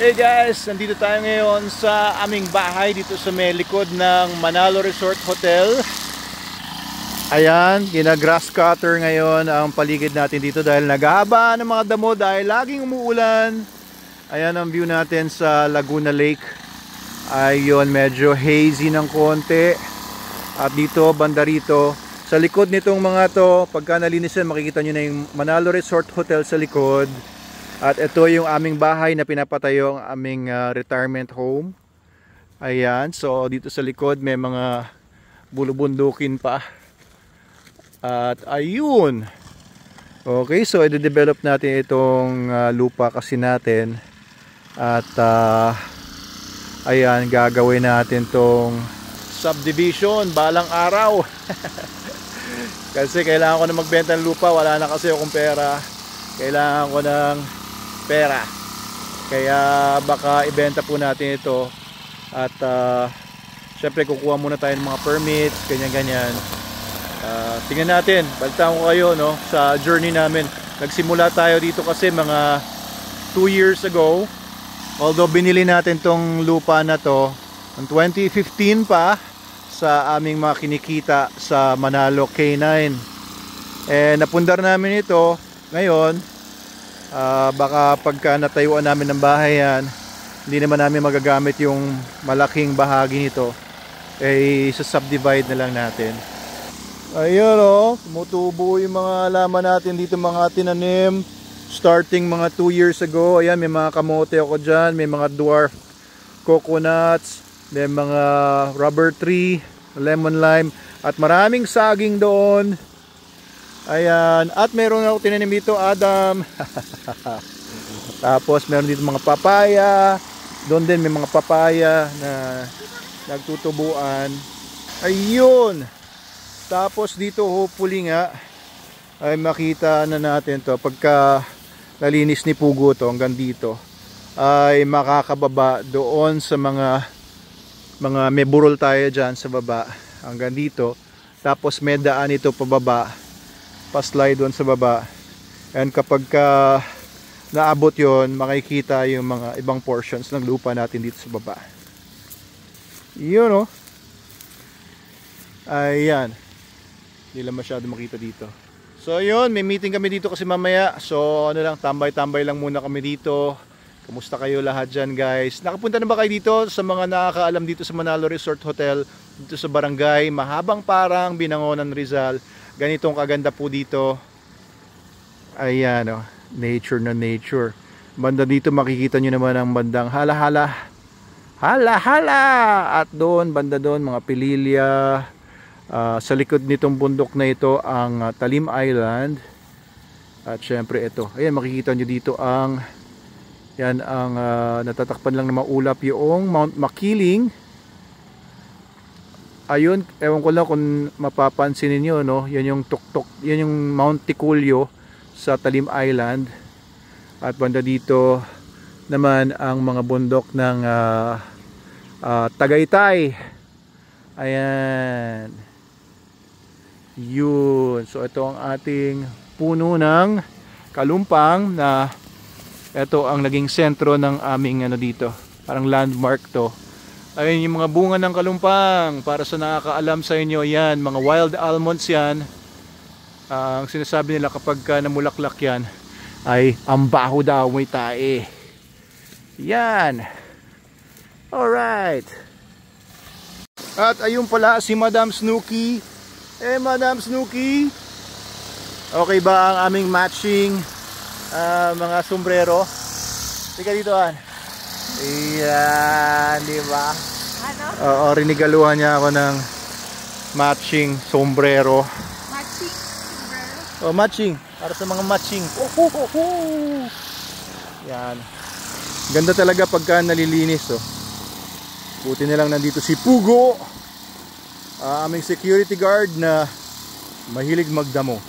Hey guys, nandito tayo ngayon sa aming bahay dito sa may likod ng Manalo Resort Hotel. Ayan, gina-grass cutter ngayon ang paligid natin dito dahil naghahaba ng mga damo dahil laging umuulan. Ayan ang view natin sa Laguna Lake. Ayun, medyo hazy ng konti. At dito, banda rito, sa likod nitong mga to, pagka nalinisan, makikita nyo na yung Manalo Resort Hotel sa likod. At ito yung aming bahay na pinapatayo, ang aming retirement home. Ayan, so dito sa likod may mga bulubundukin pa. At ayun. Okay, so i-develop natin itong lupa kasi natin. At ayan, gagawin natin tong subdivision balang araw. Kasi kailangan ko na magbenta ng lupa, wala na kasi akong pera. Kailangan ko ng pera, kaya baka ibenta po natin ito. At syempre kukuha muna tayo ng mga permits, ganyan-ganyan. Tingnan natin, balitaan ko kayo no, sa journey namin. Nagsimula tayo dito kasi mga 2 years ago. Although binili natin tong lupa na to ng 2015 pa sa aming mga kinikita sa Manalo K9. Napundar namin ito ngayon. Baka pagka natayuan namin ng bahay yan, hindi naman namin magagamit yung malaking bahagi nito, isa-subdivide na lang natin. Ayun o, tumutubo yung mga halaman natin dito, mga tinanim starting mga 2 years ago. Ayan, may mga kamote ako dyan, may mga dwarf coconuts, may mga rubber tree, lemon lime, at maraming saging doon. Ayan, at meron ako tinanim dito, Adam. Tapos meron dito mga papaya. Doon din may mga papaya na nagtutubuan. Ayun. Tapos dito hopefully nga ay makita na natin to pagka nalinis ni Pugo to hanggang dito, ay makakababa doon sa mga may burol tayo dyan sa baba hanggang dito. Tapos may daan ito pababa, pa-slide doon sa baba, and kapag naabot yon, makikita yung mga ibang portions ng lupa natin dito sa baba. Yun o. Ayan, hindi lang masyado makita dito. So yun, may meeting kami dito kasi mamaya. So ano lang, tambay-tambay lang muna kami dito. Kamusta kayo lahat dyan guys? Nakapunta na ba kayo dito? Sa mga nakakaalam dito sa Manalo Resort Hotel, dito sa barangay Mahabang Parang, Binangonan, Rizal. Ganitong kaganda po dito. Ayan o, nature na nature. Banda dito makikita nyo naman ang bandang hala-hala. Hala-hala! At doon, banda doon, mga pililya. Sa likod nitong bundok na ito ang Talim Island. At syempre ito, ayan, makikita nyo dito ang yan ang natatakpan lang na maulap yung Mount Makiling. Ayun, ewan ko lang kung mapapansin niyo no, yan yung tuktok, yan yung Mount Ticulio sa Talim Island. At banda dito naman ang mga bundok ng Tagaytay. Ayan. Yun. So ito ang ating puno ng kalumpang na ito ang naging sentro ng aming dito. Parang landmark to. Ayun yung mga bunga ng kalumpang. Para sa nakakaalam sa inyo, yan, mga wild almonds yan. Ang sinasabi nila kapag namulaklak yan ay ang baho daw, may tae. Yan. Alright. At ayun pala si Madam Snooki. Madam Snooki, okay ba ang aming matching mga sombrero? Tika dito an. Ayan, di ba? Ano? Oo, rinigaluhan niya ako ng matching sombrero. Matching sombrero? Oh, matching. Para sa mga matching. Yan. Ganda talaga pagka nalilinis. Oh. Buti na lang nandito si Pugo. Aming security guard na mahilig magdamo.